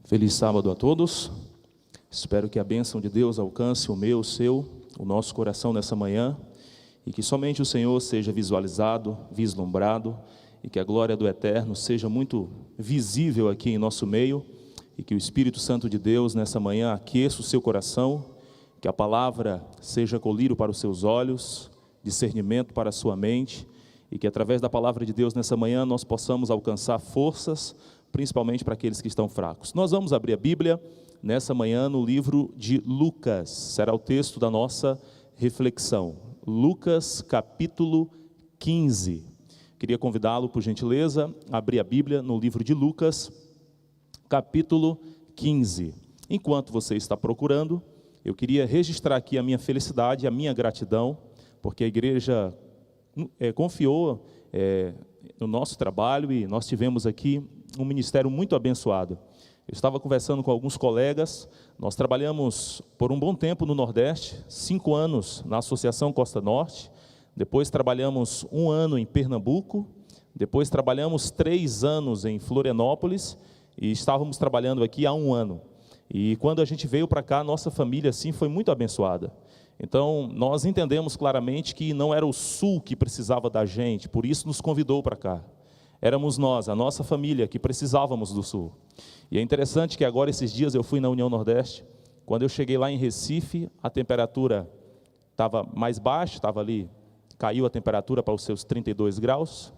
Feliz sábado a todos. Espero que a bênção de Deus alcance o meu, o seu, o nosso coração nessa manhã e que somente o Senhor seja visualizado, vislumbrado e que a glória do Eterno seja muito visível aqui em nosso meio e que o Espírito Santo de Deus nessa manhã aqueça o seu coração, que a palavra seja colírio para os seus olhos, discernimento para a sua mente e que através da palavra de Deus nessa manhã nós possamos alcançar forças, principalmente para aqueles que estão fracos. Nós vamos abrir a Bíblia nessa manhã no livro de Lucas, será o texto da nossa reflexão. Lucas capítulo 15. Queria convidá-lo, por gentileza, a abrir a Bíblia no livro de Lucas, capítulo 15. Enquanto você está procurando, eu queria registrar aqui a minha felicidade, a minha gratidão, porque a igreja confiou no nosso trabalho e nós tivemos aqui um ministério muito abençoado. Eu estava conversando com alguns colegas, nós trabalhamos por um bom tempo no Nordeste, 5 anos na Associação Costa Norte, depois trabalhamos 1 ano em Pernambuco, depois trabalhamos 3 anos em Florianópolis e estávamos trabalhando aqui há 1 ano. E quando a gente veio para cá, nossa família assim foi muito abençoada. Então, nós entendemos claramente que não era o Sul que precisava da gente, por isso nos convidou para cá. Éramos nós, a nossa família, que precisávamos do Sul. E é interessante que agora, esses dias, eu fui na União Nordeste. Quando eu cheguei lá em Recife, a temperatura estava mais baixa, estava ali, caiu a temperatura para os seus 32 graus.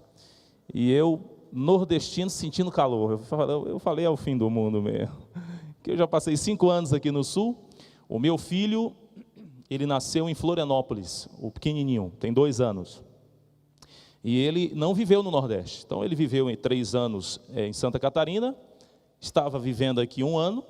E eu, nordestino, sentindo calor. Eu falei ao fim do mundo mesmo. Que eu já passei 5 anos aqui no Sul. O meu filho, ele nasceu em Florianópolis, o pequenininho, tem 2 anos. E ele não viveu no Nordeste. Então, ele viveu 3 anos em Santa Catarina, estava vivendo aqui 1 ano,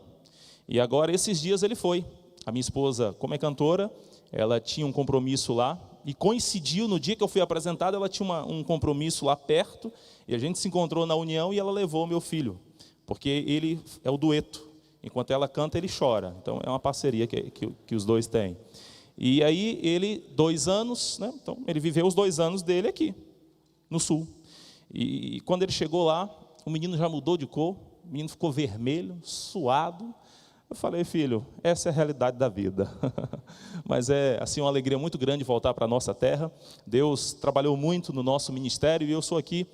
e agora, esses dias, ele foi. A minha esposa, como é cantora, ela tinha um compromisso lá, e coincidiu, no dia que eu fui apresentado, ela tinha um compromisso lá perto, e a gente se encontrou na União, e ela levou o meu filho, porque ele é o dueto. Enquanto ela canta, ele chora. Então, é uma parceria que os dois têm. E aí, ele, 2 anos, né? Então, ele viveu os 2 anos dele aqui, no Sul. E quando ele chegou lá, o menino já mudou de cor, o menino ficou vermelho, suado. Eu falei, filho, essa é a realidade da vida. Mas é assim uma alegria muito grande voltar para a nossa terra. Deus trabalhou muito no nosso ministério e eu sou aqui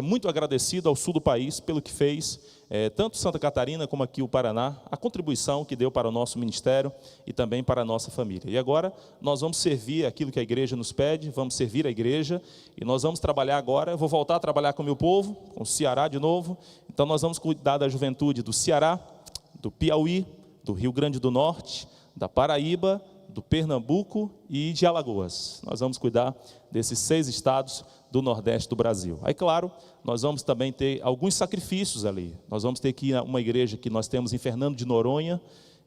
muito agradecido ao sul do país pelo que fez, tanto Santa Catarina como aqui o Paraná, a contribuição que deu para o nosso ministério e também para a nossa família. E agora nós vamos servir aquilo que a igreja nos pede, vamos servir a igreja e nós vamos trabalhar agora. Eu vou voltar a trabalhar com o meu povo, com o Ceará de novo. Então nós vamos cuidar da juventude do Ceará, do Piauí, do Rio Grande do Norte, da Paraíba, do Pernambuco e de Alagoas. Nós vamos cuidar desses 6 estados do Nordeste do Brasil. Aí, claro, nós vamos também ter alguns sacrifícios ali. Nós vamos ter que ir a uma igreja que nós temos em Fernando de Noronha,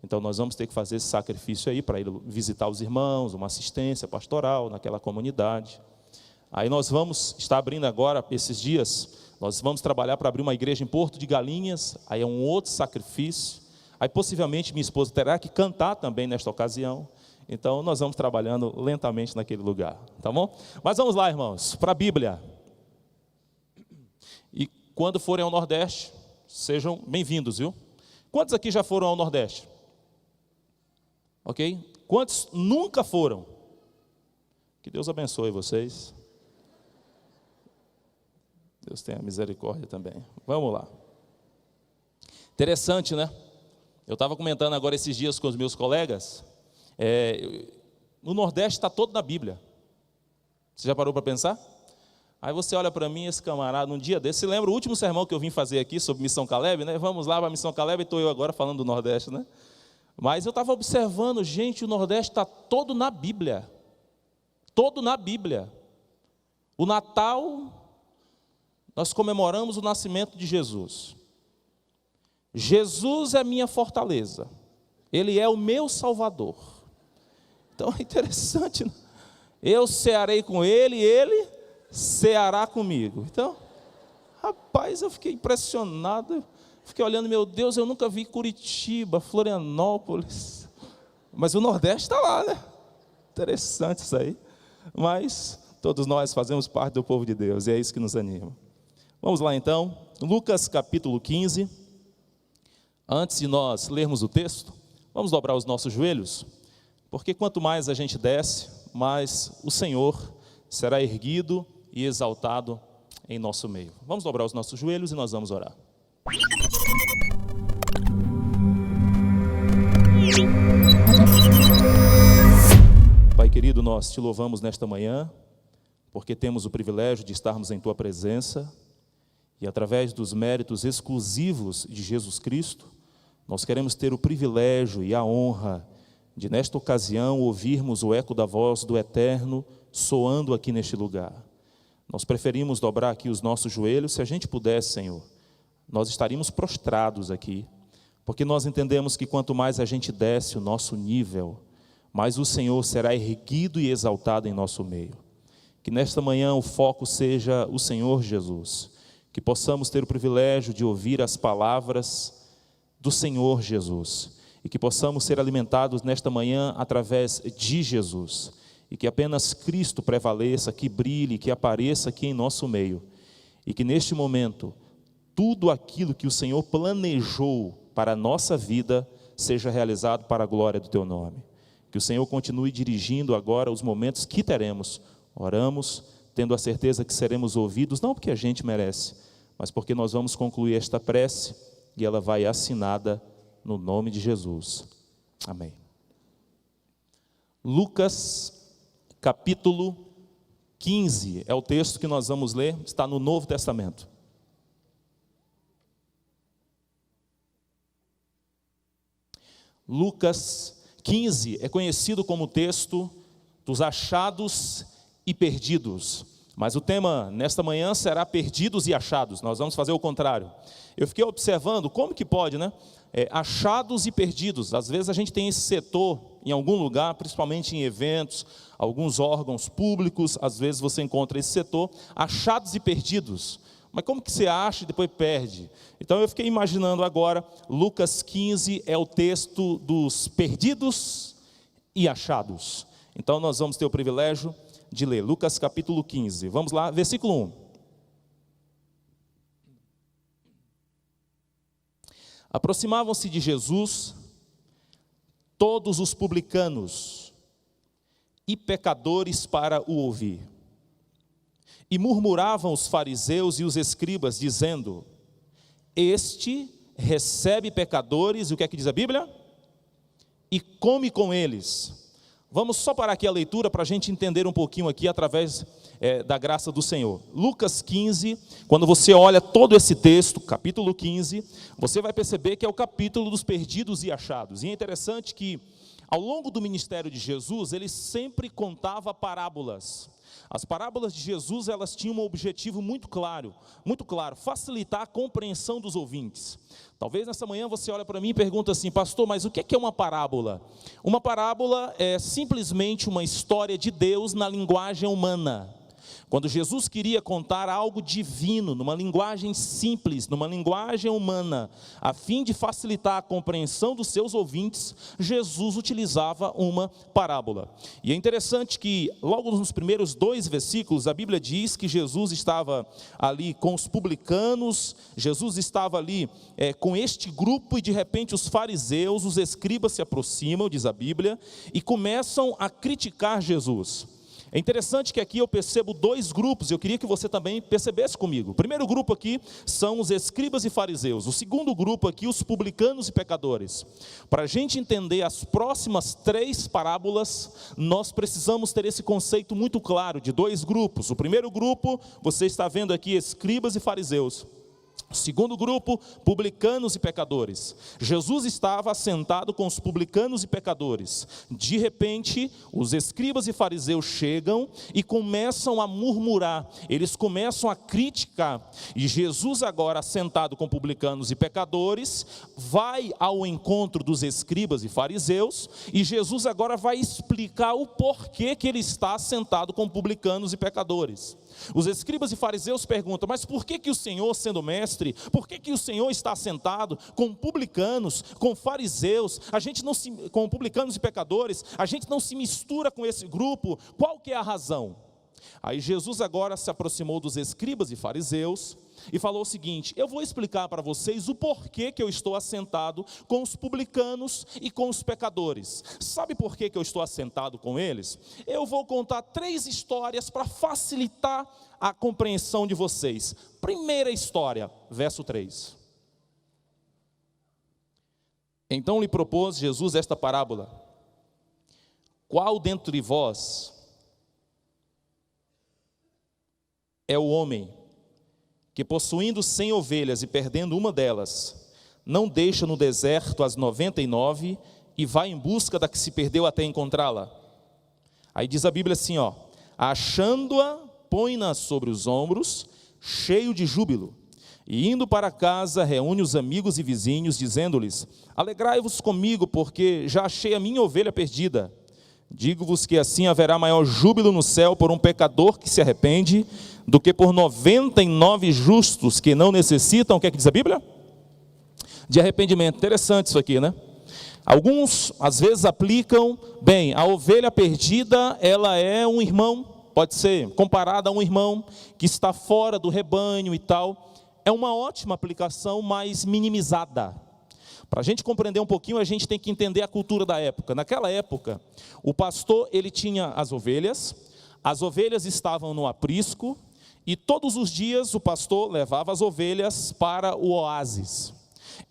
então nós vamos ter que fazer esse sacrifício aí para ir visitar os irmãos, uma assistência pastoral naquela comunidade. Aí nós vamos estar abrindo agora, esses dias, nós vamos trabalhar para abrir uma igreja em Porto de Galinhas, aí é um outro sacrifício. Aí possivelmente minha esposa terá que cantar também nesta ocasião. Então, nós vamos trabalhando lentamente naquele lugar, tá bom? Mas vamos lá, irmãos, para a Bíblia. E quando forem ao Nordeste, sejam bem-vindos, viu? Quantos aqui já foram ao Nordeste? Ok? Quantos nunca foram? Que Deus abençoe vocês. Deus tenha misericórdia também. Vamos lá. Interessante, né? Eu estava comentando agora esses dias com os meus colegas. O Nordeste está todo na Bíblia. Você já parou para pensar? Aí você olha para mim, esse camarada, num dia desse, você lembra o último sermão que eu vim fazer aqui sobre Missão Caleb, né? Vamos lá para a Missão Caleb, e estou eu agora falando do Nordeste, né? Mas eu estava observando, gente, o Nordeste está todo na Bíblia. Todo na Bíblia. O Natal, nós comemoramos o nascimento de Jesus. Jesus é minha fortaleza. Ele é o meu Salvador. Então é interessante, né? Eu cearei com ele e ele ceará comigo. Então, rapaz, eu fiquei impressionado. Fiquei olhando, meu Deus, eu nunca vi Curitiba, Florianópolis. Mas o Nordeste está lá, né? Interessante isso aí. Mas todos nós fazemos parte do povo de Deus e é isso que nos anima. Vamos lá então, Lucas capítulo 15, Antes de nós lermos o texto, vamos dobrar os nossos joelhos, porque quanto mais a gente desce, mais o Senhor será erguido e exaltado em nosso meio. Vamos dobrar os nossos joelhos e nós vamos orar. Pai querido, nós te louvamos nesta manhã, porque temos o privilégio de estarmos em tua presença, e através dos méritos exclusivos de Jesus Cristo, nós queremos ter o privilégio e a honra de, nesta ocasião, ouvirmos o eco da voz do Eterno soando aqui neste lugar. Nós preferimos dobrar aqui os nossos joelhos. Se a gente pudesse, Senhor, nós estaríamos prostrados aqui, porque nós entendemos que quanto mais a gente desce o nosso nível, mais o Senhor será erguido e exaltado em nosso meio. Que nesta manhã o foco seja o Senhor Jesus, que possamos ter o privilégio de ouvir as palavras do Senhor Jesus, e que possamos ser alimentados nesta manhã através de Jesus, e que apenas Cristo prevaleça, que brilhe, que apareça aqui em nosso meio, e que neste momento, tudo aquilo que o Senhor planejou para a nossa vida, seja realizado para a glória do Teu nome. Que o Senhor continue dirigindo agora os momentos que teremos. Oramos, tendo a certeza que seremos ouvidos, não porque a gente merece, mas porque nós vamos concluir esta prece, e ela vai assinada no nome de Jesus. Amém. Lucas, capítulo 15, é o texto que nós vamos ler, está no Novo Testamento. Lucas 15 é conhecido como o texto dos achados e perdidos, mas o tema nesta manhã será perdidos e achados. Nós vamos fazer o contrário. Eu fiquei observando como que pode, achados e perdidos. Às vezes a gente tem esse setor em algum lugar, principalmente em eventos, alguns órgãos públicos, às vezes você encontra esse setor, achados e perdidos. Mas como que você acha e depois perde? Então eu fiquei imaginando agora, Lucas 15 é o texto dos perdidos e achados. Então nós vamos ter o privilégio de ler Lucas capítulo 15. Vamos lá, versículo 1. Aproximavam-se de Jesus todos os publicanos e pecadores para o ouvir. E murmuravam os fariseus e os escribas, dizendo: este recebe pecadores, e o que é que diz a Bíblia? E come com eles. Vamos só parar aqui a leitura para a gente entender um pouquinho aqui através da graça do Senhor. Lucas 15, quando você olha todo esse texto, capítulo 15, você vai perceber que é o capítulo dos perdidos e achados. E é interessante que ao longo do ministério de Jesus, ele sempre contava parábolas. As parábolas de Jesus, elas tinham um objetivo muito claro, facilitar a compreensão dos ouvintes. Talvez nessa manhã você olha para mim e pergunta assim: pastor, mas o que é uma parábola? Uma parábola é simplesmente uma história de Deus na linguagem humana. Quando Jesus queria contar algo divino, numa linguagem simples, numa linguagem humana, a fim de facilitar a compreensão dos seus ouvintes, Jesus utilizava uma parábola. E é interessante que, logo nos primeiros 2 versículos, a Bíblia diz que Jesus estava ali com os publicanos, Jesus estava ali com este grupo, e de repente os fariseus, os escribas se aproximam, diz a Bíblia, e começam a criticar Jesus. É interessante que aqui eu percebo 2 grupos, eu queria que você também percebesse comigo. O primeiro grupo aqui são os escribas e fariseus. O segundo grupo aqui, os publicanos e pecadores. Para a gente entender as próximas 3 parábolas, nós precisamos ter esse conceito muito claro de 2 grupos. O primeiro grupo, você está vendo aqui, escribas e fariseus. O segundo grupo, publicanos e pecadores. Jesus estava assentado com os publicanos e pecadores. De repente, os escribas e fariseus chegam e começam a murmurar. Eles começam a criticar. E Jesus agora, assentado com publicanos e pecadores, vai ao encontro dos escribas e fariseus. E Jesus agora vai explicar o porquê que ele está assentado com publicanos e pecadores. Os escribas e fariseus perguntam: mas por que o Senhor, sendo mestre, por que o Senhor está sentado com publicanos, com fariseus, com publicanos e pecadores, a gente não se mistura com esse grupo? Qual que é a razão? Aí Jesus agora se aproximou dos escribas e fariseus e falou o seguinte: eu vou explicar para vocês o porquê que eu estou assentado com os publicanos e com os pecadores. Sabe por que eu estou assentado com eles? Eu vou contar 3 histórias para facilitar a compreensão de vocês. Primeira história, verso 3. Então lhe propôs Jesus esta parábola: qual dentre vós é o homem que, possuindo 100 ovelhas e perdendo uma delas, não deixa no deserto as 99 e vai em busca da que se perdeu até encontrá-la? Aí diz a Bíblia assim, achando-a, põe-na sobre os ombros, cheio de júbilo, e indo para casa, reúne os amigos e vizinhos, dizendo-lhes: alegrai-vos comigo, porque já achei a minha ovelha perdida. Digo-vos que assim haverá maior júbilo no céu por um pecador que se arrepende, do que por 99 justos que não necessitam, o que é que diz a Bíblia? De arrependimento. Interessante isso aqui, né? Alguns, às vezes, aplicam, bem, a ovelha perdida, ela é um irmão, pode ser comparada a um irmão que está fora do rebanho e tal. É uma ótima aplicação, mas minimizada. Para a gente compreender um pouquinho, a gente tem que entender a cultura da época. Naquela época, o pastor, ele tinha as ovelhas estavam no aprisco, e todos os dias o pastor levava as ovelhas para o oásis.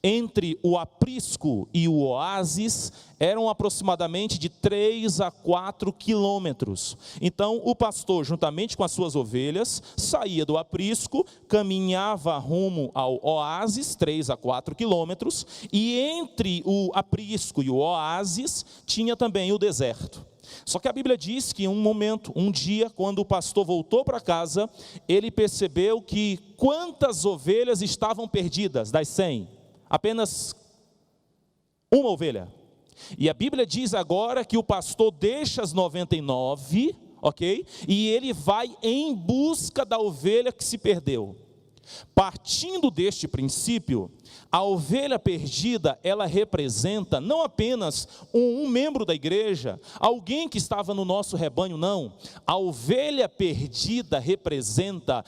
Entre o aprisco e o oásis eram aproximadamente de 3 a 4 quilômetros. Então o pastor, juntamente com as suas ovelhas, saía do aprisco, caminhava rumo ao oásis, 3 a 4 quilômetros, e entre o aprisco e o oásis tinha também o deserto. Só que a Bíblia diz que em um dia, quando o pastor voltou para casa, ele percebeu que quantas ovelhas estavam perdidas das 100? Apenas uma ovelha. E a Bíblia diz agora que o pastor deixa as 99, ok? E ele vai em busca da ovelha que se perdeu. Partindo deste princípio, a ovelha perdida, ela representa não apenas um membro da igreja, alguém que estava no nosso rebanho, não. A ovelha perdida representa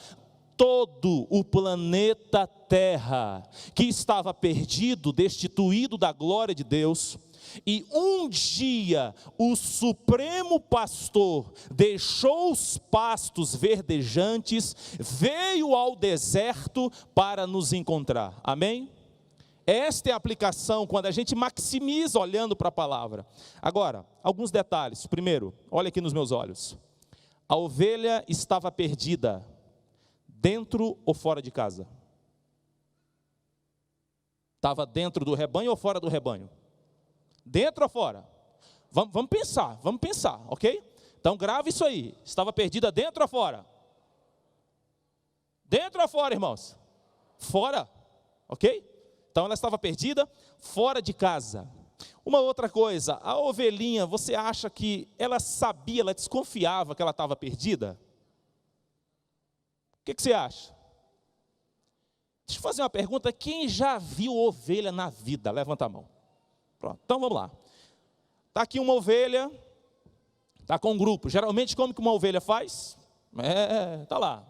todo o planeta Terra, que estava perdido, destituído da glória de Deus. E um dia o supremo pastor deixou os pastos verdejantes, veio ao deserto para nos encontrar. Amém? Esta é a aplicação quando a gente maximiza olhando para a palavra. Agora, alguns detalhes. Primeiro, olha aqui nos meus olhos. A ovelha estava perdida, dentro ou fora de casa? Estava dentro do rebanho ou fora do rebanho? Dentro ou fora? Vamos pensar, ok? Então grave isso aí. Estava perdida dentro ou fora? Dentro ou fora, irmãos? Fora, ok? Então ela estava perdida fora de casa. Uma outra coisa, a ovelhinha, você acha que ela sabia, ela desconfiava que ela estava perdida? O que você acha? Deixa eu fazer uma pergunta, quem já viu ovelha na vida? Levanta a mão. Pronto, então vamos lá. Está aqui uma ovelha, está com um grupo. Geralmente como que uma ovelha faz? Está lá.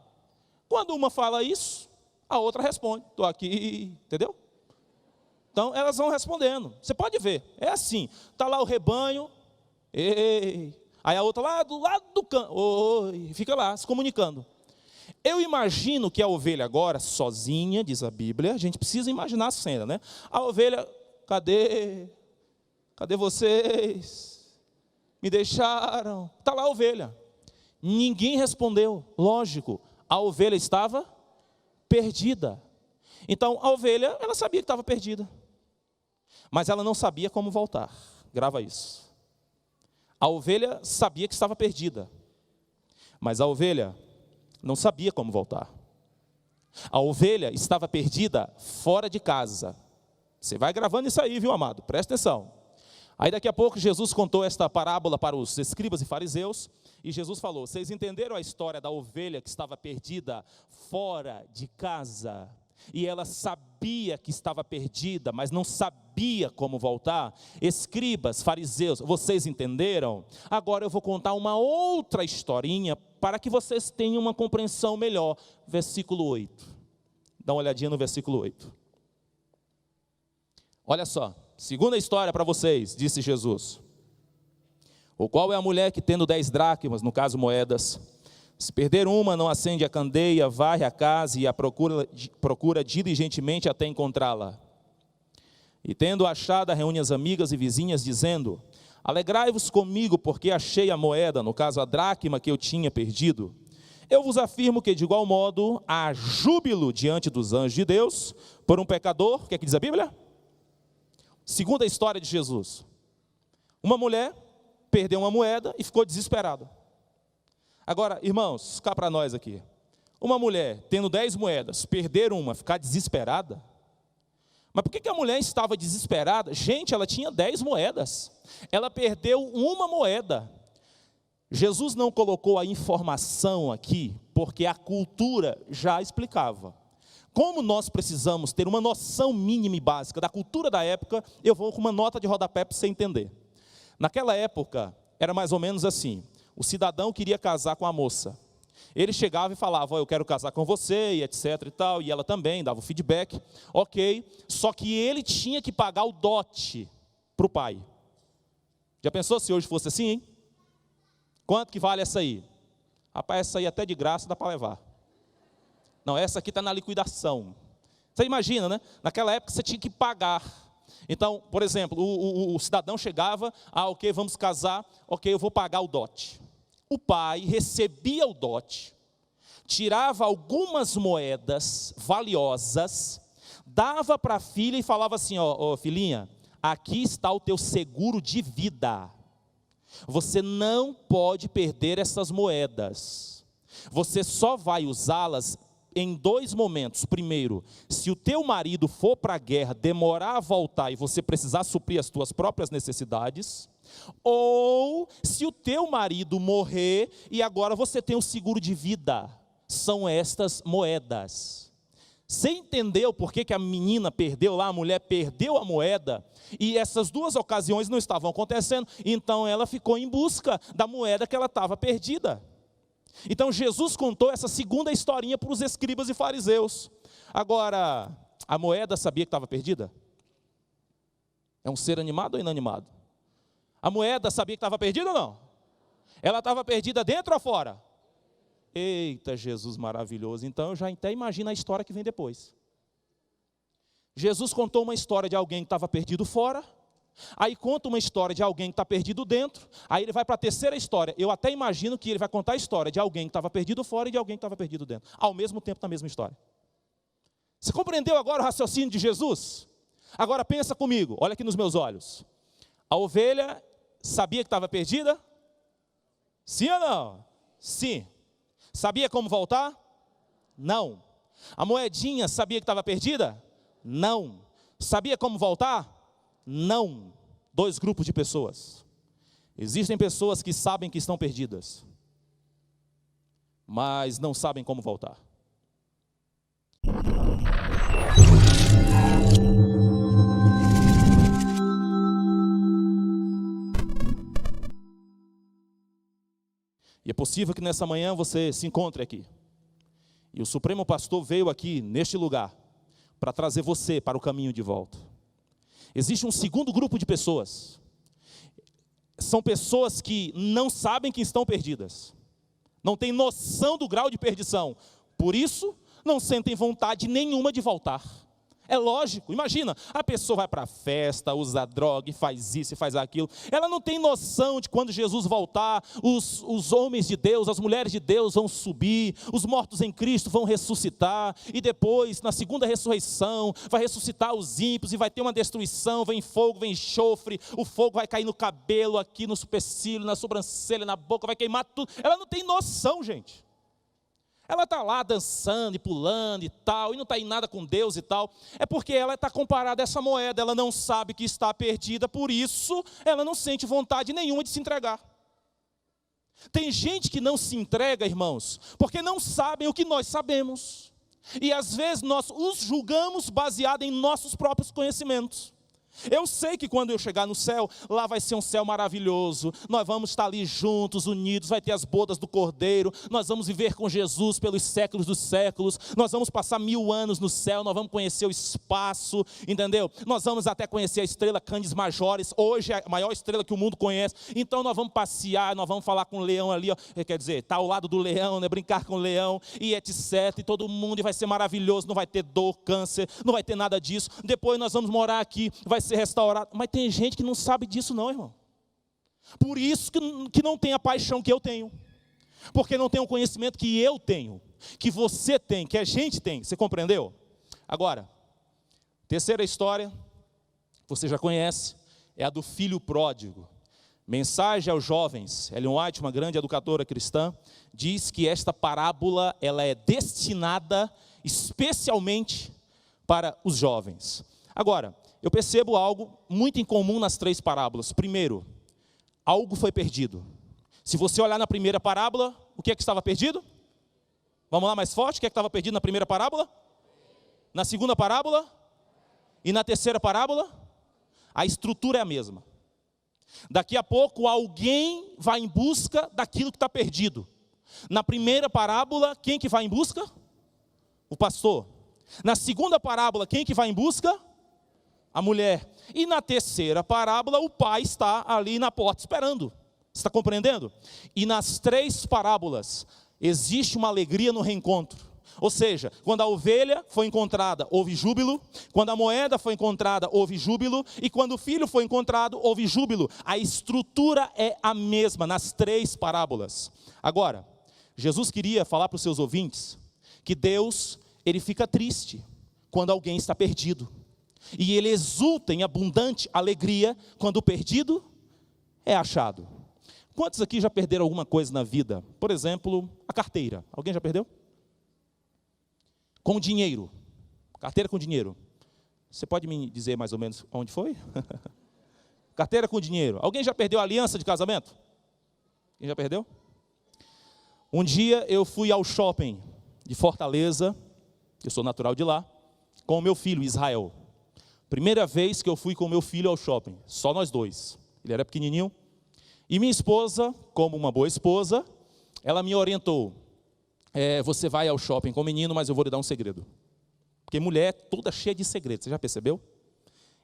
Quando uma fala isso, a outra responde. Estou aqui, entendeu? Então elas vão respondendo. Você pode ver, é assim. Está lá o rebanho, ei. Aí a outra lá do lado do canto, oi, fica lá se comunicando. Eu imagino que a ovelha agora, sozinha, diz a Bíblia, a gente precisa imaginar a cena, né? A ovelha, cadê? Cadê vocês? Me deixaram. Está lá a ovelha. Ninguém respondeu. Lógico, a ovelha estava perdida. Então, a ovelha, ela sabia que estava perdida. Mas ela não sabia como voltar. Grava isso. A ovelha sabia que estava perdida. Mas a ovelha não sabia como voltar. A ovelha estava perdida fora de casa. Você vai gravando isso aí, viu, amado? Presta atenção. Aí daqui a pouco Jesus contou esta parábola para os escribas e fariseus, e Jesus falou: vocês entenderam a história da ovelha que estava perdida fora de casa? E ela sabia que estava perdida, mas não sabia como voltar. Escribas, fariseus, vocês entenderam? Agora eu vou contar uma outra historinha para que vocês tenham uma compreensão melhor. Versículo 8. Dá uma olhadinha no versículo 8. Olha só, segunda história para vocês, disse Jesus. O qual é a mulher que, tendo 10 dracmas, no caso moedas, se perder uma, não acende a candeia, varre a casa e a procura diligentemente até encontrá-la. E tendo achado, reúne as amigas e vizinhas, dizendo: alegrai-vos comigo, porque achei a moeda, no caso a dracma que eu tinha perdido. Eu vos afirmo que de igual modo há júbilo diante dos anjos de Deus por um pecador. O que é que diz a Bíblia? Segunda história de Jesus. Uma mulher perdeu uma moeda e ficou desesperada. Agora, irmãos, cá para nós aqui. Uma mulher tendo 10 moedas, perder uma, ficar desesperada. Mas por que a mulher estava desesperada? Gente, ela tinha 10 moedas. Ela perdeu uma moeda. Jesus não colocou a informação aqui, porque a cultura já explicava. Como nós precisamos ter uma noção mínima e básica da cultura da época, eu vou com uma nota de rodapé para você entender. Naquela época, era mais ou menos assim. O cidadão queria casar com a moça. Ele chegava e falava: eu quero casar com você, e etc e tal, e ela também dava o feedback, ok, só que ele tinha que pagar o dote para o pai. Já pensou se hoje fosse assim, hein? Quanto que vale essa aí? Rapaz, essa aí até de graça dá para levar. Não, essa aqui está na liquidação. Você imagina, né? Naquela época você tinha que pagar. Então, por exemplo, o cidadão chegava: ok, vamos casar, ok, eu vou pagar o dote. O pai recebia o dote, tirava algumas moedas valiosas, dava para a filha e falava assim: ó, filhinha, aqui está o teu seguro de vida. Você não pode perder essas moedas. Você só vai usá-las em 2 momentos. Primeiro, se o teu marido for para a guerra, demorar a voltar e você precisar suprir as tuas próprias necessidades, ou se o teu marido morrer e agora você tem o seguro de vida. São estas moedas. Você entendeu por que a menina perdeu lá, a mulher perdeu a moeda, e essas 2 ocasiões não estavam acontecendo, então ela ficou em busca da moeda que ela estava perdida. Então Jesus contou essa segunda historinha para os escribas e fariseus. Agora, a moeda sabia que estava perdida? É um ser animado ou inanimado? A moeda sabia que estava perdida ou não? Ela estava perdida dentro ou fora? Eita, Jesus maravilhoso. Então eu já até imagino a história que vem depois. Jesus contou uma história de alguém que estava perdido fora. Aí conta uma história de alguém que está perdido dentro. Aí ele vai para a terceira história. Eu até imagino que ele vai contar a história de alguém que estava perdido fora e de alguém que estava perdido dentro. Ao mesmo tempo, na mesma história. Você compreendeu agora o raciocínio de Jesus? Agora pensa comigo, olha aqui nos meus olhos. A ovelha sabia que estava perdida? Sim ou não? Sim. Sabia como voltar? Não. A moedinha sabia que estava perdida? Não. Sabia como voltar? Não. 2 grupos de pessoas. Existem pessoas que sabem que estão perdidas, mas não sabem como voltar. E é possível que nessa manhã você se encontre aqui. E o Supremo Pastor veio aqui, neste lugar, para trazer você para o caminho de volta. Existe um segundo grupo de pessoas. São pessoas que não sabem que estão perdidas. Não têm noção do grau de perdição. Por isso, não sentem vontade nenhuma de voltar. É lógico, imagina, a pessoa vai para a festa, usa droga e faz isso e faz aquilo. Ela não tem noção de quando Jesus voltar, os homens de Deus, as mulheres de Deus vão subir, os mortos em Cristo vão ressuscitar, e depois, na segunda ressurreição, vai ressuscitar os ímpios e vai ter uma destruição, vem fogo, vem enxofre, o fogo vai cair no cabelo, aqui no supercílio, na sobrancelha, na boca, vai queimar tudo. Ela não tem noção, gente. Ela está lá dançando e pulando e tal, e não está em nada com Deus e tal. É porque ela está comparada a essa moeda, ela não sabe que está perdida, por isso ela não sente vontade nenhuma de se entregar. Tem gente que não se entrega, irmãos, porque não sabem o que nós sabemos. E às vezes nós os julgamos baseado em nossos próprios conhecimentos. Eu sei que quando eu chegar no céu, lá vai ser um céu maravilhoso, nós vamos estar ali juntos, unidos, vai ter as bodas do Cordeiro, nós vamos viver com Jesus pelos séculos dos séculos, nós vamos passar 1000 anos no céu, nós vamos conhecer o espaço, entendeu? Nós vamos até conhecer a estrela Canis Majoris, hoje é a maior estrela que o mundo conhece, então nós vamos passear, nós vamos falar com o leão ali, ó, quer dizer, tá ao lado do leão, né? Brincar com o leão, e etc, e todo mundo, e vai ser maravilhoso, não vai ter dor, câncer, não vai ter nada disso, depois nós vamos morar aqui, vai ser restaurado, mas tem gente que não sabe disso não, irmão. Por isso que não tem a paixão que eu tenho, porque não tem o conhecimento que eu tenho, que você tem, que a gente tem, você compreendeu? Agora, terceira história, você já conhece, é a do filho pródigo. Mensagem aos jovens, Ellen White, uma grande educadora cristã, diz que esta parábola, ela é destinada especialmente para os jovens. Agora, eu percebo algo muito incomum nas 3 parábolas. Primeiro, algo foi perdido. Se você olhar na primeira parábola, o que é que estava perdido? Vamos lá mais forte, o que é que estava perdido na primeira parábola? Na segunda parábola? E na terceira parábola? A estrutura é a mesma. Daqui a pouco alguém vai em busca daquilo que está perdido. Na primeira parábola, quem que vai em busca? O pastor. Na segunda parábola, quem que vai em busca? A mulher. E na terceira parábola, o pai está ali na porta esperando. Você está compreendendo? E nas 3 parábolas, existe uma alegria no reencontro. Ou seja, quando a ovelha foi encontrada, houve júbilo. Quando a moeda foi encontrada, houve júbilo. E quando o filho foi encontrado, houve júbilo. A estrutura é a mesma nas 3 parábolas. Agora, Jesus queria falar para os seus ouvintes que Deus, ele fica triste quando alguém está perdido. E ele exulta em abundante alegria quando o perdido é achado. Quantos aqui já perderam alguma coisa na vida? Por exemplo, a carteira. Alguém já perdeu? Com dinheiro. Carteira com dinheiro. Você pode me dizer mais ou menos onde foi? Carteira com dinheiro. Alguém já perdeu a aliança de casamento? Quem já perdeu? Um dia eu fui ao shopping de Fortaleza, eu sou natural de lá, com o meu filho, Israel. Primeira vez que eu fui com o meu filho ao shopping, só nós 2. Ele era pequenininho. E minha esposa, como uma boa esposa, ela me orientou. Você vai ao shopping com o menino, mas eu vou lhe dar um segredo. Porque mulher é toda cheia de segredos, você já percebeu?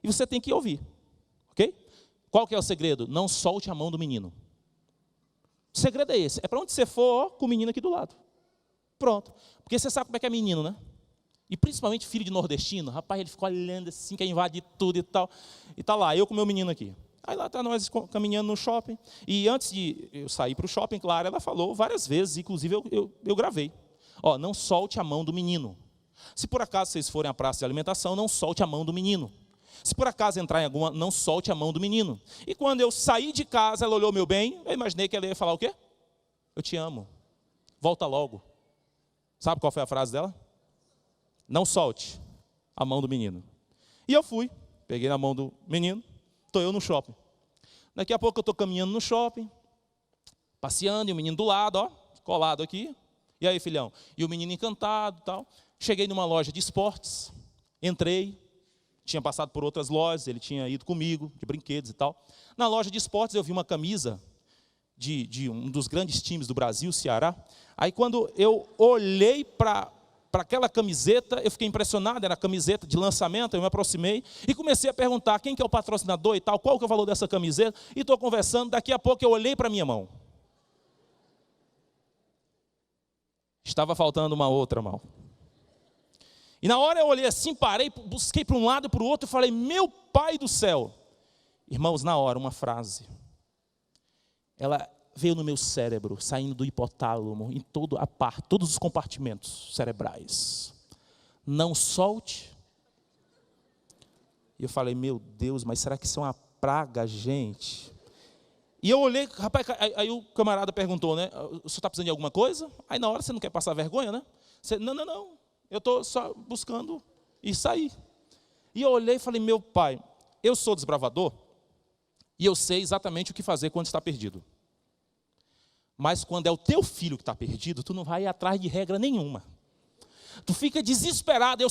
E você tem que ouvir, ok? Qual que é o segredo? Não solte a mão do menino. O segredo é esse, é para onde você for, ó, com o menino aqui do lado. Pronto. Porque você sabe como é que é menino, né? E principalmente filho de nordestino, rapaz, ele ficou olhando assim, quer invadir tudo e tal. E tá lá, eu com meu menino aqui. Aí lá está nós caminhando no shopping. E antes de eu sair para o shopping, claro, ela falou várias vezes, inclusive eu gravei. Ó, não solte a mão do menino. Se por acaso vocês forem à praça de alimentação, não solte a mão do menino. Se por acaso entrar em alguma, não solte a mão do menino. E quando eu saí de casa, ela olhou meu bem, eu imaginei que ela ia falar o quê? Eu te amo. Volta logo. Sabe qual foi a frase dela? Não solte a mão do menino. E eu fui, peguei na mão do menino, estou eu no shopping. Daqui a pouco eu estou caminhando no shopping, passeando, e o menino do lado, ó, colado aqui. E aí, filhão? E o menino encantado e tal. Cheguei numa loja de esportes, entrei, tinha passado por outras lojas, ele tinha ido comigo, de brinquedos e tal. Na loja de esportes eu vi uma camisa de um dos grandes times do Brasil, Ceará. Aí quando eu olhei para aquela camiseta, eu fiquei impressionado, era a camiseta de lançamento, eu me aproximei e comecei a perguntar quem que é o patrocinador e tal, qual que é o valor dessa camiseta, e estou conversando, daqui a pouco eu olhei para a minha mão. Estava faltando uma outra mão. E na hora eu olhei assim, parei, busquei para um lado e para o outro e falei, meu pai do céu. Irmãos, na hora, uma frase. Ela veio no meu cérebro, saindo do hipotálamo, em toda a parte, todos os compartimentos cerebrais. Não solte. E eu falei, meu Deus, mas será que isso é uma praga, gente? E eu olhei, rapaz, aí o camarada perguntou, né? O senhor está precisando de alguma coisa? Aí na hora você não quer passar vergonha, né? Você, não. Eu estou só buscando e sair. E eu olhei e falei, meu pai, eu sou desbravador e eu sei exatamente o que fazer quando está perdido. Mas quando é o teu filho que está perdido, tu não vai ir atrás de regra nenhuma. Tu fica desesperado.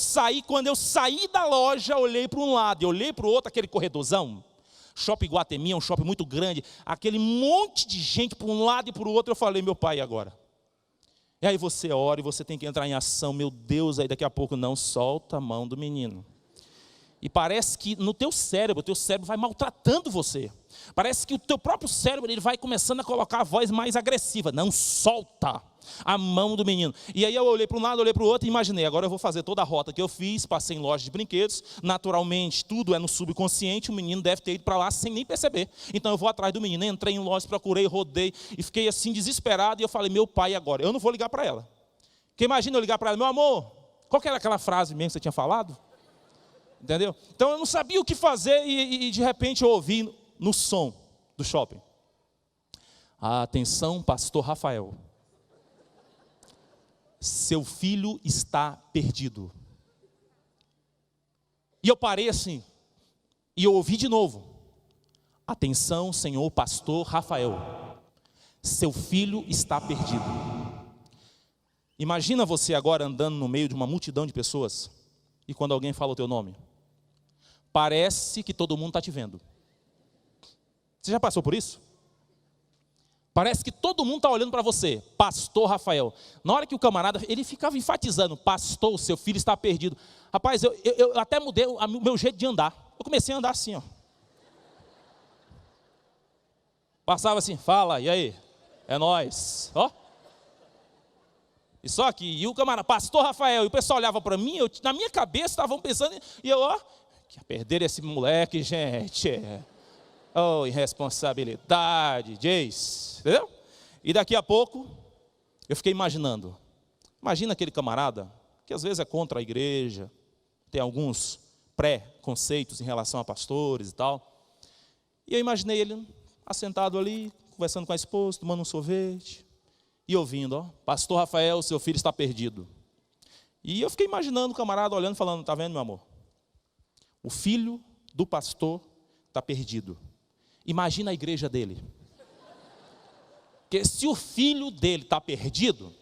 Quando eu saí da loja, olhei para um lado e olhei para o outro, aquele corredorzão. Shopping Guatemi é um shopping muito grande, aquele monte de gente para um lado e para o outro. Eu falei, meu pai, e agora? E aí você ora e você tem que entrar em ação. Meu Deus, aí daqui a pouco não solta a mão do menino. E parece que no teu cérebro vai maltratando você. Parece que o teu próprio cérebro ele vai começando a colocar a voz mais agressiva. Não solta a mão do menino. E aí eu olhei para um lado, olhei para o outro e imaginei, agora eu vou fazer toda a rota que eu fiz, passei em loja de brinquedos, naturalmente tudo é no subconsciente, o menino deve ter ido para lá sem nem perceber. Então eu vou atrás do menino, entrei em loja, procurei, rodei e fiquei assim desesperado e eu falei, meu pai agora, eu não vou ligar para ela. Porque imagina eu ligar para ela, meu amor, qual que era aquela frase mesmo que você tinha falado? Entendeu? Então eu não sabia o que fazer e de repente eu ouvi no som do shopping. Atenção, pastor Rafael. Seu filho está perdido. E eu parei assim, e eu ouvi de novo. Atenção, senhor pastor Rafael. Seu filho está perdido. Imagina você agora andando no meio de uma multidão de pessoas, e quando alguém fala o teu nome, parece que todo mundo está te vendo. Você já passou por isso? Parece que todo mundo está olhando para você, pastor Rafael. Na hora que o camarada, ele ficava enfatizando, pastor, seu filho está perdido. Rapaz, eu até mudei o meu jeito de andar. Eu comecei a andar assim, ó. Passava assim, fala, e aí? É nóis, ó. E só que, e o camarada, pastor Rafael, e o pessoal olhava para mim, na minha cabeça estavam pensando, e eu, ó, que perder esse moleque, gente, oh, irresponsabilidade, diz, entendeu? E daqui a pouco, eu fiquei imaginando, imagina aquele camarada, que às vezes é contra a igreja, tem alguns pré-conceitos em relação a pastores e tal, e eu imaginei ele assentado ali, conversando com a esposa, tomando um sorvete, e ouvindo, ó, pastor Rafael, seu filho está perdido. E eu fiquei imaginando o camarada olhando, falando, tá vendo, meu amor? O filho do pastor está perdido. Imagina a igreja dele. Porque se o filho dele está perdido,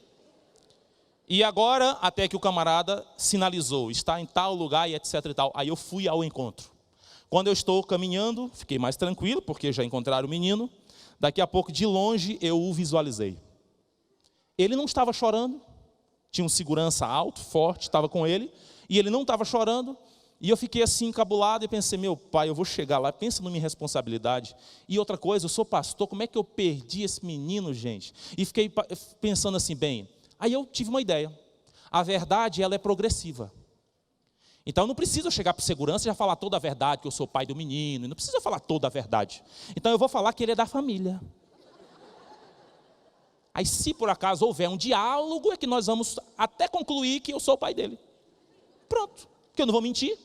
e agora até que o camarada sinalizou, está em tal lugar e etc e tal, aí eu fui ao encontro. Quando eu estou caminhando, fiquei mais tranquilo, porque já encontraram o menino, daqui a pouco de longe eu o visualizei. Ele não estava chorando, tinha um segurança alto, forte, estava com ele, e ele não estava chorando, e eu fiquei assim encabulado e pensei, meu pai, eu vou chegar lá, pensa na minha responsabilidade. E outra coisa, eu sou pastor, como é que eu perdi esse menino, gente? E fiquei pensando assim, bem, aí eu tive uma ideia. A verdade, ela é progressiva. Então, não precisa chegar para o segurança e já falar toda a verdade, que eu sou pai do menino, não precisa falar toda a verdade. Então, eu vou falar que ele é da família. Aí, se por acaso houver um diálogo, é que nós vamos até concluir que eu sou o pai dele. Pronto, porque eu não vou mentir.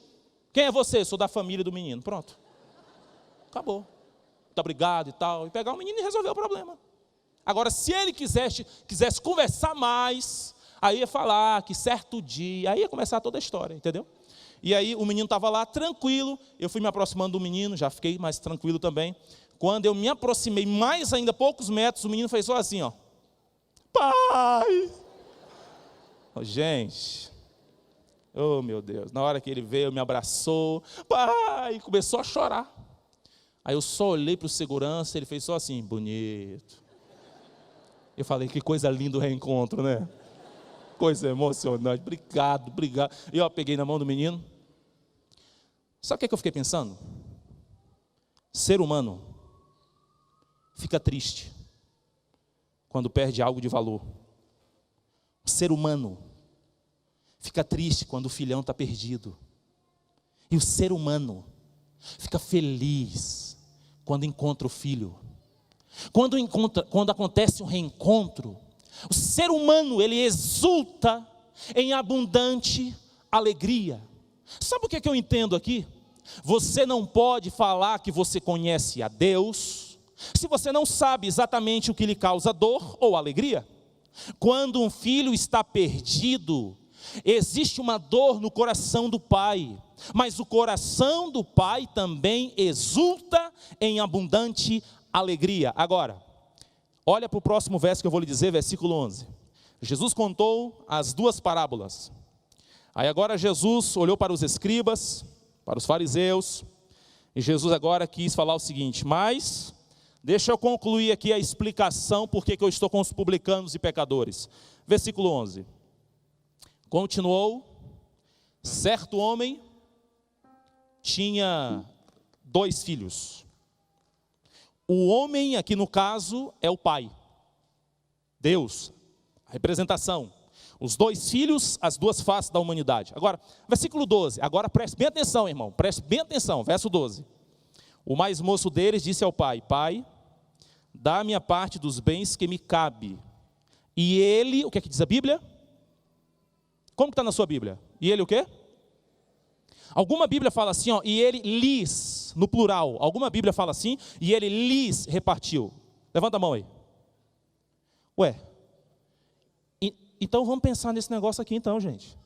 Quem é você? Sou da família do menino. Pronto. Acabou. Muito obrigado e tal. E pegar o menino e resolver o problema. Agora, se ele quisesse conversar mais, aí ia falar que certo dia, aí ia começar toda a história, entendeu? E aí o menino estava lá tranquilo, eu fui me aproximando do menino, já fiquei mais tranquilo também. Quando eu me aproximei mais ainda, poucos metros, o menino fez só assim, ó. Pai! Oh, gente... Oh, meu Deus, na hora que ele veio, me abraçou, pai, e começou a chorar. Aí eu só olhei para o segurança, ele fez só assim, bonito. Eu falei, que coisa linda o reencontro, né? Coisa emocionante, obrigado, obrigado. E eu peguei na mão do menino. Sabe o que eu fiquei pensando? Ser humano fica triste quando perde algo de valor. O ser humano fica triste quando o filhão está perdido. E o ser humano fica feliz quando encontra o filho. Quando acontece um reencontro, o ser humano, ele exulta em abundante alegria. Sabe o que eu entendo aqui? Você não pode falar que você conhece a Deus, se você não sabe exatamente o que lhe causa dor ou alegria. Quando um filho está perdido, existe uma dor no coração do pai, mas o coração do pai também exulta em abundante alegria. Agora, olha para o próximo verso que eu vou lhe dizer, versículo 11. Jesus contou as duas parábolas. Aí agora Jesus olhou para os escribas, para os fariseus, e Jesus agora quis falar o seguinte: mas deixa eu concluir aqui a explicação por que eu estou com os publicanos e pecadores. Versículo 11. Continuou, certo homem tinha 2 filhos. O homem aqui no caso é o pai, Deus, a representação. Os 2 filhos, as 2 faces da humanidade. Agora, versículo 12, agora preste bem atenção, irmão, preste bem atenção, verso 12. O mais moço deles disse ao pai: pai, dá-me a parte dos bens que me cabe. E ele, o que é que diz a Bíblia? Como que está na sua Bíblia? E ele o quê? Alguma Bíblia fala assim, ó, e ele lhes, no plural. Alguma Bíblia fala assim, e ele lhes repartiu. Levanta a mão aí. Ué, então vamos pensar nesse negócio aqui então, gente.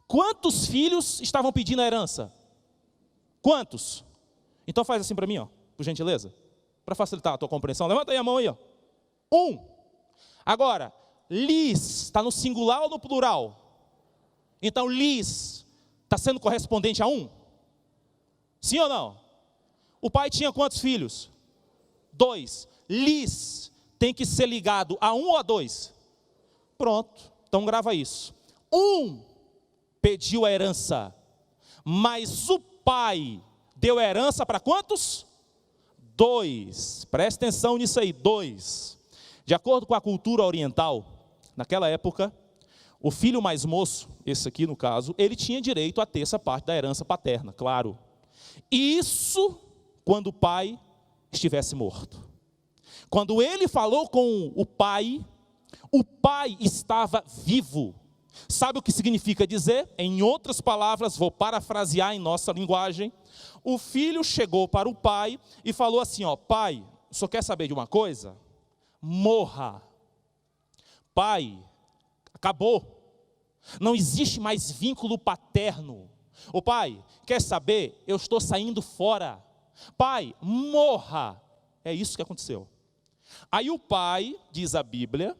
Quantos filhos estavam pedindo a herança? Quantos? Então faz assim para mim, ó, por gentileza, para facilitar a tua compreensão. Levanta aí a mão aí, ó. 1. Agora, lhes, está no singular ou no plural? Então lhes está sendo correspondente a 1? Sim ou não? O pai tinha quantos filhos? 2. Lhes tem que ser ligado a 1 ou a 2? Pronto, então grava isso. 1 pediu a herança, mas o pai deu a herança para quantos? 2. Presta atenção nisso aí, 2. De acordo com a cultura oriental, naquela época, o filho mais moço, esse aqui no caso, ele tinha direito a ter essa parte da herança paterna, claro. Isso quando o pai estivesse morto. Quando ele falou com o pai estava vivo. Sabe o que significa dizer? Em outras palavras, vou parafrasear em nossa linguagem. O filho chegou para o pai e falou assim, ó: pai, o senhor quer saber de uma coisa? Morra. Pai, acabou. Não existe mais vínculo paterno. O pai, quer saber? Eu estou saindo fora. Pai, morra. É isso que aconteceu. Aí o pai, diz a Bíblia,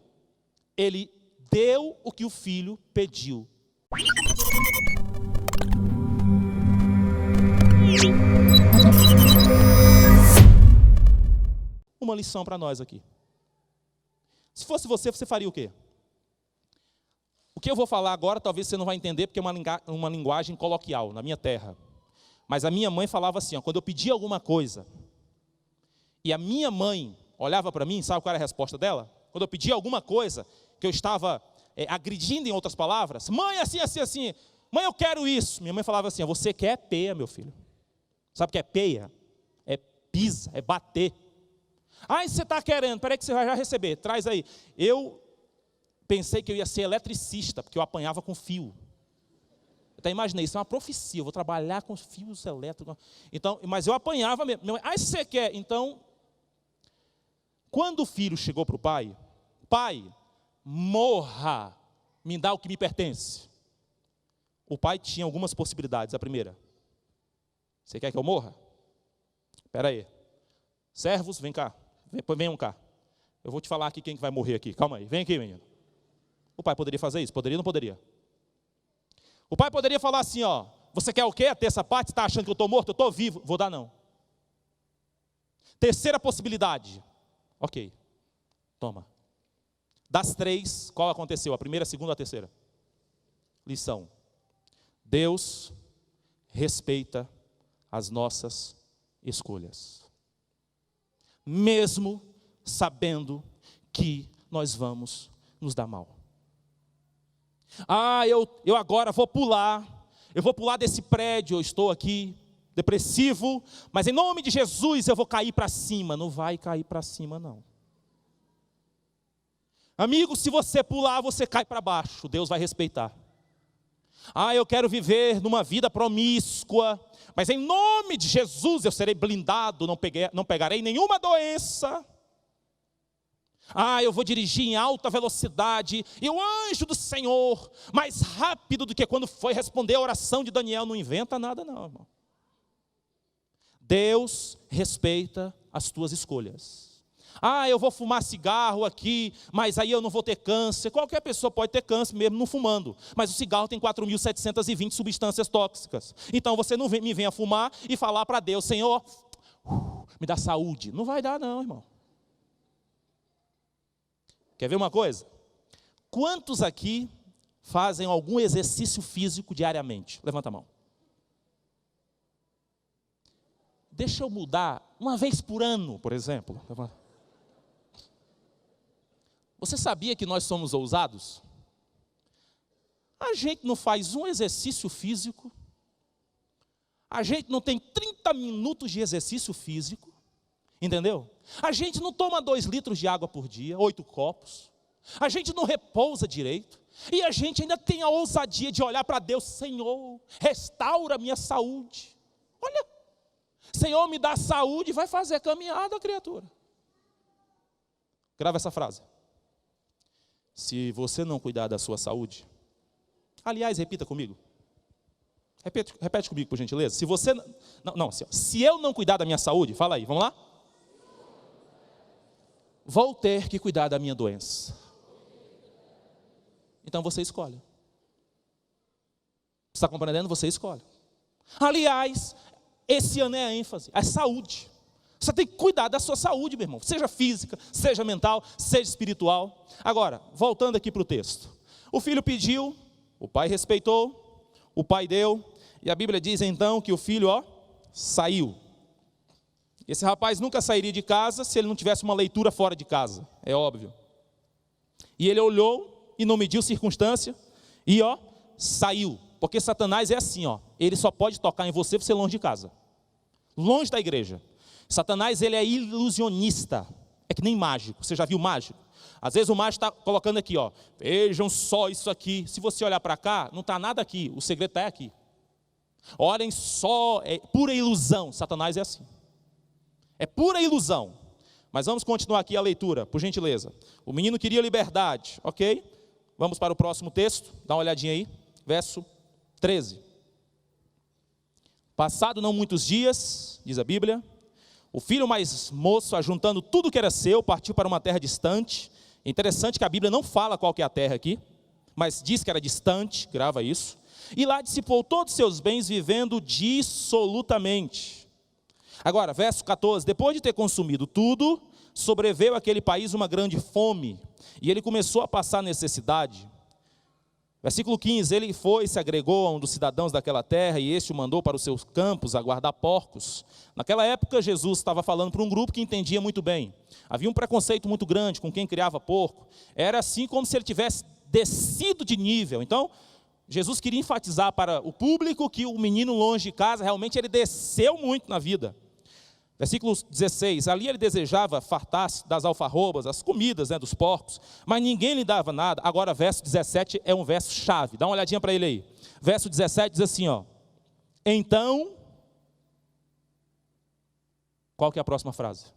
ele deu o que o filho pediu. Uma lição para nós aqui. Se fosse você, você faria o quê? O que eu vou falar agora, talvez você não vai entender, porque é uma linguagem coloquial, na minha terra. Mas a minha mãe falava assim, ó, quando eu pedia alguma coisa, e a minha mãe olhava para mim, sabe qual era a resposta dela? Quando eu pedia alguma coisa, que eu estava agredindo, em outras palavras, mãe, assim, assim, assim, mãe, eu quero isso. Minha mãe falava assim, você quer peia, meu filho. Sabe o que é peia? É pisa, é bater. Ah, você está querendo, peraí que você vai já receber, traz aí. Eu pensei que eu ia ser eletricista, porque eu apanhava com fio. Eu até imaginei, isso é uma profecia, eu vou trabalhar com fios elétricos. Então, mas eu apanhava mesmo. Minha mãe, ah, você quer? Então, quando o filho chegou para o pai, pai, morra, me dá o que me pertence. O pai tinha algumas possibilidades. A primeira, você quer que eu morra? Espera aí. Servos, vem cá. Venham cá. Eu vou te falar aqui quem que vai morrer aqui. Calma aí, vem aqui, menino. O pai poderia fazer isso? Poderia ou não poderia? O pai poderia falar assim, ó, você quer o quê? Ter essa parte? Você está achando que eu estou morto? Eu estou vivo. Vou dar não. Terceira possibilidade. Ok, toma. Das 3, qual aconteceu? A primeira, a segunda, a terceira? Lição. Deus respeita as nossas escolhas. Mesmo sabendo que nós vamos nos dar mal. Ah, eu agora vou pular. Eu vou pular desse prédio, eu estou aqui, depressivo, mas em nome de Jesus eu vou cair para cima. Não vai cair para cima, não. Amigo, se você pular, você cai para baixo, Deus vai respeitar. Ah, eu quero viver numa vida promíscua, mas em nome de Jesus eu serei blindado, não pegarei nenhuma doença. Ah, eu vou dirigir em alta velocidade, e o anjo do Senhor, mais rápido do que quando foi responder a oração de Daniel, não inventa nada não, irmão. Deus respeita as tuas escolhas. Ah, eu vou fumar cigarro aqui, mas aí eu não vou ter câncer. Qualquer pessoa pode ter câncer mesmo não fumando. Mas o cigarro tem 4.720 substâncias tóxicas. Então você não me venha fumar e falar para Deus, Senhor, me dá saúde. Não vai dar não, irmão. Quer ver uma coisa? Quantos aqui fazem algum exercício físico diariamente? Levanta a mão. Deixa eu mudar uma vez por ano, por exemplo. Você sabia que nós somos ousados? A gente não faz um exercício físico, a gente não tem 30 minutos de exercício físico, entendeu? A gente não toma 2 litros de água por dia, 8 copos, a gente não repousa direito, e a gente ainda tem a ousadia de olhar para Deus, Senhor, restaura a minha saúde. Olha, Senhor, me dá saúde, vai fazer a caminhada, criatura. Grava essa frase. Se você não cuidar da sua saúde, aliás, repita comigo. Repete comigo, por gentileza. Se você se eu não cuidar da minha saúde, fala aí, vamos lá? Vou ter que cuidar da minha doença. Então você escolhe. Está compreendendo? Você escolhe. Aliás, esse ano é a ênfase, é saúde. Você tem que cuidar da sua saúde, meu irmão. Seja física, seja mental, seja espiritual. Agora, voltando aqui para o texto. O filho pediu, o pai respeitou, o pai deu. E a Bíblia diz então que o filho, saiu. Esse rapaz nunca sairia de casa se ele não tivesse uma leitura fora de casa. É óbvio. E ele olhou e não mediu circunstância. E saiu. Porque Satanás é assim, ele só pode tocar em você longe de casa. Longe da igreja. Satanás, ele é ilusionista, é que nem mágico. Você já viu mágico? Às vezes o mágico está colocando aqui, vejam só isso aqui. Se você olhar para cá, não está nada aqui, o segredo está aqui. Olhem só, é pura ilusão. Satanás é assim, é pura ilusão. Mas vamos continuar aqui a leitura, por gentileza. O menino queria liberdade, ok? Vamos para o próximo texto, dá uma olhadinha aí, verso 13. Passado não muitos dias, diz a Bíblia, o filho mais moço, ajuntando tudo que era seu, partiu para uma terra distante. É interessante que a Bíblia não fala qual que é a terra aqui, mas diz que era distante, grava isso. E lá dissipou todos os seus bens, vivendo dissolutamente. Agora, verso 14, depois de ter consumido tudo, sobreveio àquele país uma grande fome, e ele começou a passar necessidade. Versículo 15, ele foi, se agregou a um dos cidadãos daquela terra, e este o mandou para os seus campos a guardar porcos. Naquela época, Jesus estava falando para um grupo que entendia muito bem. Havia um preconceito muito grande com quem criava porco. Era assim como se ele tivesse descido de nível. Então, Jesus queria enfatizar para o público que o menino longe de casa, realmente ele desceu muito na vida. Versículo 16, ali ele desejava fartar-se das alfarrobas, as comidas dos porcos, mas ninguém lhe dava nada. Agora verso 17 é um verso chave, dá uma olhadinha para ele aí. Verso 17 diz assim, então, qual que é a próxima frase?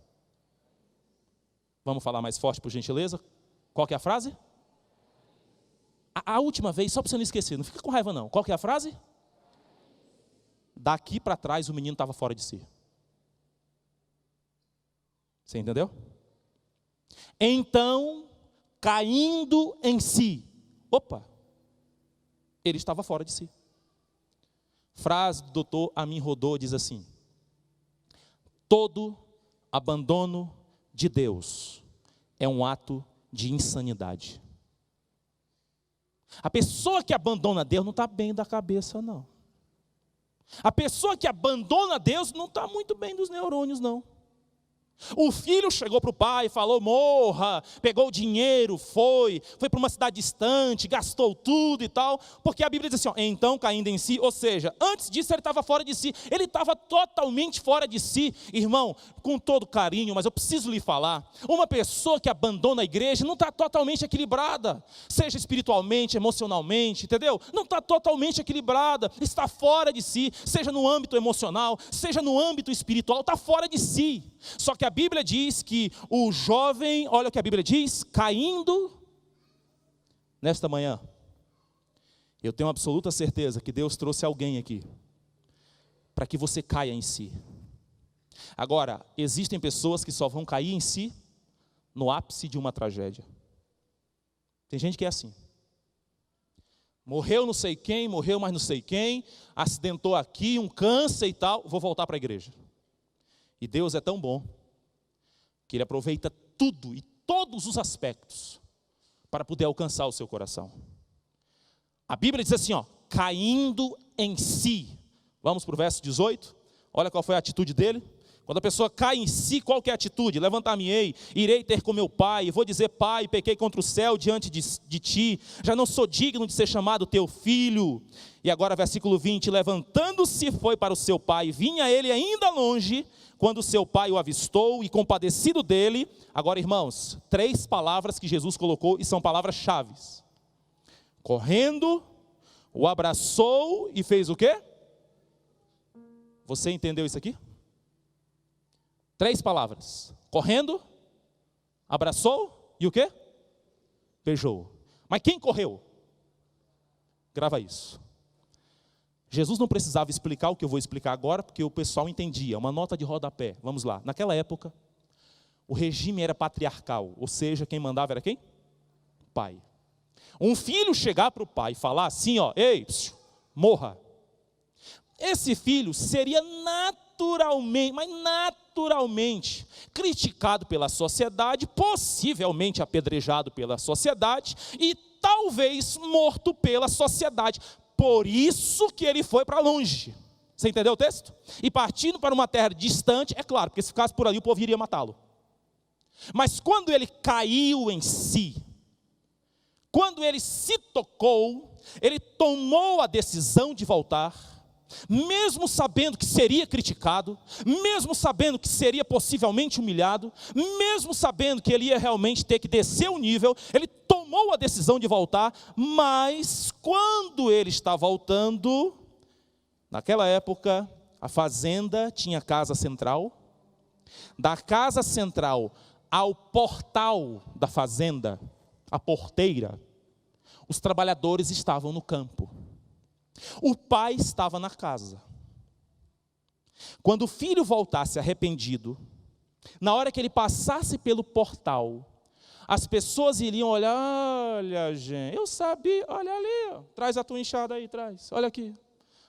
Vamos falar mais forte, por gentileza? Qual que é a frase? A última vez, só para você não esquecer, não fica com raiva não. Qual que é a frase? Daqui para trás o menino estava fora de si. Você entendeu? Então, caindo em si. Opa! Ele estava fora de si. Frase do doutor Amin Rodô diz assim: todo abandono de Deus é um ato de insanidade. A pessoa que abandona Deus não está bem da cabeça, não. A pessoa que abandona Deus não está muito bem dos neurônios, não. O filho chegou para o pai e falou, morra, pegou o dinheiro, foi para uma cidade distante, gastou tudo e tal, porque a Bíblia diz assim, então caindo em si, ou seja, antes disso ele estava fora de si, ele estava totalmente fora de si. Irmão, com todo carinho, mas eu preciso lhe falar, uma pessoa que abandona a igreja não está totalmente equilibrada, seja espiritualmente, emocionalmente, entendeu? Não está totalmente equilibrada, está fora de si, seja no âmbito emocional, seja no âmbito espiritual, está fora de si. Só que a Bíblia diz que o jovem, olha o que a Bíblia diz, caindo nesta manhã. Eu tenho absoluta certeza que Deus trouxe alguém aqui para que você caia em si. Agora, existem pessoas que só vão cair em si no ápice de uma tragédia. Tem gente que é assim. Morreu não sei quem, morreu mais não sei quem, acidentou aqui, um câncer e tal, vou voltar para a igreja. E Deus é tão bom, que Ele aproveita tudo e todos os aspectos para poder alcançar o seu coração. A Bíblia diz assim, caindo em si. Vamos para o verso 18, olha qual foi a atitude dele. Quando a pessoa cai em si, qual que é a atitude? Levantar-me-ei, irei ter com meu pai, vou dizer, pai, pequei contra o céu diante de ti, já não sou digno de ser chamado teu filho. E agora versículo 20, levantando-se foi para o seu pai, vinha ele ainda longe, quando seu pai o avistou e compadecido dele. Agora irmãos, 3 palavras que Jesus colocou e são palavras-chave. Correndo, o abraçou e fez o quê? Você entendeu isso aqui? 3 palavras, correndo, abraçou e o quê? Beijou. Mas quem correu? Grava isso. Jesus não precisava explicar o que eu vou explicar agora, porque o pessoal entendia, uma nota de rodapé. Vamos lá, naquela época, o regime era patriarcal, ou seja, quem mandava era quem? Pai. Um filho chegar para o pai e falar assim, ei, morra. Esse filho seria naturalmente criticado pela sociedade, possivelmente apedrejado pela sociedade e talvez morto pela sociedade. Por isso que ele foi para longe. Você entendeu o texto? E partindo para uma terra distante, é claro, porque se ficasse por ali o povo iria matá-lo. Mas quando ele caiu em si, quando ele se tocou, ele tomou a decisão de voltar, mesmo sabendo que seria criticado, mesmo sabendo que seria possivelmente humilhado, mesmo sabendo que ele ia realmente ter que descer o nível, ele tomou a decisão de voltar. Mas quando ele está voltando, naquela época a fazenda tinha casa central, da casa central ao portal da fazenda, a porteira, os trabalhadores estavam no campo. O pai estava na casa. Quando o filho voltasse arrependido, na hora que ele passasse pelo portal, as pessoas iriam olhar, olha gente, eu sabia, olha ali, traz a tua enxada aí, traz, olha aqui.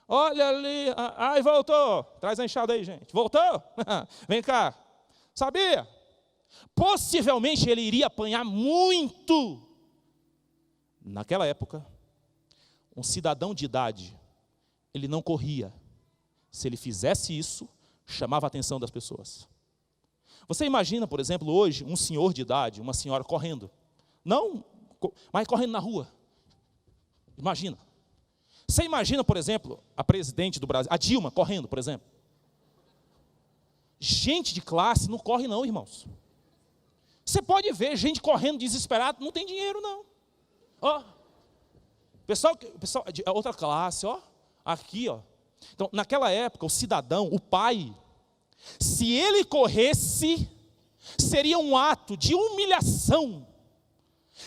Olha ali, ai voltou, traz a enxada aí gente, voltou? Vem cá, sabia? Possivelmente ele iria apanhar muito. Naquela época, um cidadão de idade, ele não corria. Se ele fizesse isso, chamava a atenção das pessoas. Você imagina, por exemplo, hoje, um senhor de idade, uma senhora correndo. Não, mas correndo na rua. Imagina. Você imagina, por exemplo, a presidente do Brasil, a Dilma, correndo, por exemplo. Gente de classe não corre não, irmãos. Você pode ver gente correndo desesperado, não tem dinheiro não. Pessoal de outra classe, aqui, Então, naquela época, o cidadão, o pai, se ele corresse, seria um ato de humilhação.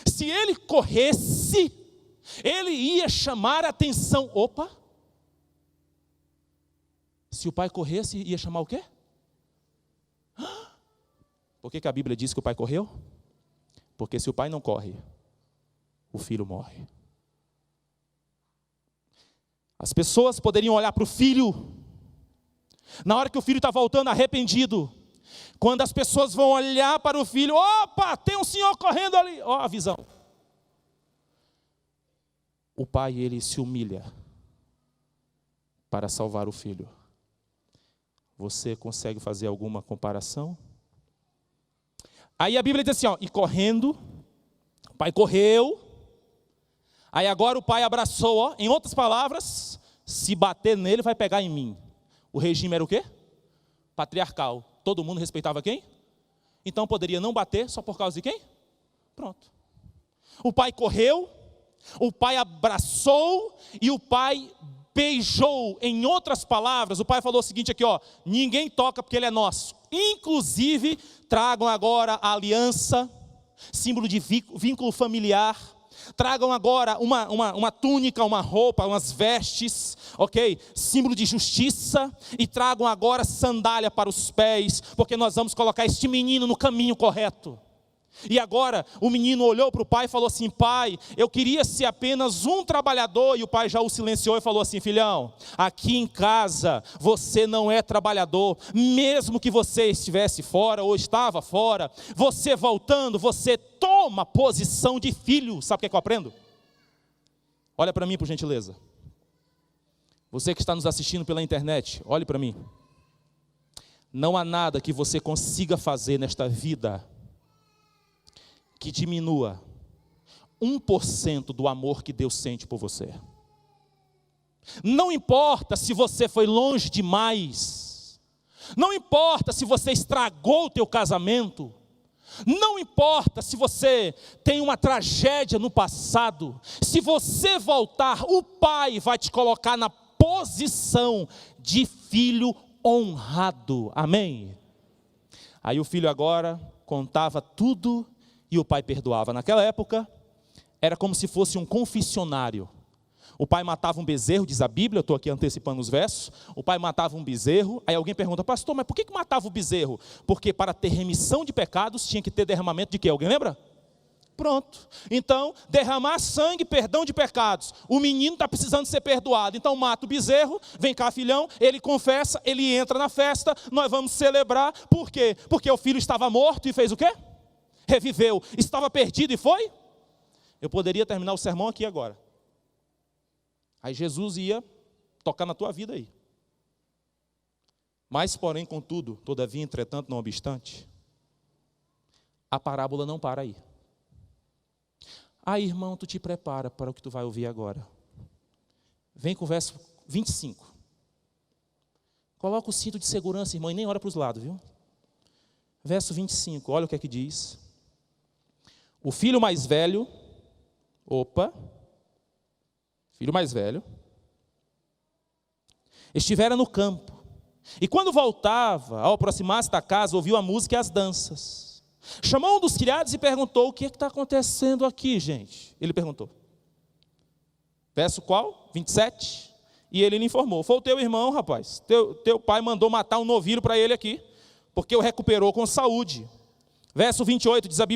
Se ele corresse, ele ia chamar a atenção. Opa! Se o pai corresse, ia chamar o quê? Por que a Bíblia diz que o pai correu? Porque se o pai não corre, o filho morre. As pessoas poderiam olhar para o filho, na hora que o filho está voltando arrependido. Quando as pessoas vão olhar para o filho, opa, tem um senhor correndo ali. A visão. O pai, ele se humilha para salvar o filho. Você consegue fazer alguma comparação? Aí a Bíblia diz assim, e correndo, o pai correu. Aí agora o pai abraçou, em outras palavras, se bater nele vai pegar em mim. O regime era o quê? Patriarcal. Todo mundo respeitava quem? Então poderia não bater só por causa de quem? Pronto. O pai correu, o pai abraçou e o pai beijou. Em outras palavras, o pai falou o seguinte aqui, ninguém toca porque ele é nosso. Inclusive, tragam agora a aliança, símbolo de vínculo familiar. Tragam agora uma túnica, uma roupa, umas vestes, ok? Símbolo de justiça. E tragam agora sandália para os pés, porque nós vamos colocar este menino no caminho correto. E agora o menino olhou para o pai e falou assim: pai, eu queria ser apenas um trabalhador. E o pai já o silenciou e falou assim: filhão, aqui em casa você não é trabalhador. Mesmo que você estivesse fora ou estava fora, você voltando, você toma posição de filho. Sabe o que é que eu aprendo? Olha para mim, por gentileza. Você que está nos assistindo pela internet, olhe para mim. Não há nada que você consiga fazer nesta vida que diminua 1% do amor que Deus sente por você. Não importa se você foi longe demais, não importa se você estragou o teu casamento, não importa se você tem uma tragédia no passado, se você voltar, o Pai vai te colocar na posição de filho honrado, amém? Aí o filho agora contava tudo e o pai perdoava. Naquela época, era como se fosse um confessionário. O pai matava um bezerro, diz a Bíblia, eu estou aqui antecipando os versos. O pai matava um bezerro, aí alguém pergunta: pastor, mas por que matava o bezerro? Porque para ter remissão de pecados, tinha que ter derramamento de quê? Alguém lembra? Pronto. Então, derramar sangue, perdão de pecados. O menino está precisando ser perdoado. Então, mata o bezerro, vem cá, filhão, ele confessa, ele entra na festa, nós vamos celebrar. Por quê? Porque o filho estava morto e fez o quê? Reviveu. Estava perdido e foi? Eu poderia terminar o sermão aqui agora. Aí Jesus ia tocar na tua vida aí. Mas, porém, contudo, todavia, entretanto, não obstante, a parábola não para aí. Aí, irmão, tu te prepara para o que tu vai ouvir agora. Vem com o verso 25. Coloca o cinto de segurança, irmão, e nem olha para os lados, viu? Verso 25, olha o que é que diz. O filho mais velho, filho mais velho, estivera no campo, e quando voltava, ao aproximar-se da casa, ouviu a música e as danças. Chamou um dos criados e perguntou: o que é que está acontecendo aqui, gente? Ele perguntou. Verso qual? 27. E ele lhe informou: foi o teu irmão, rapaz, teu pai mandou matar um novilho para ele aqui, porque o recuperou com saúde. Verso 28 diz a Bíblia: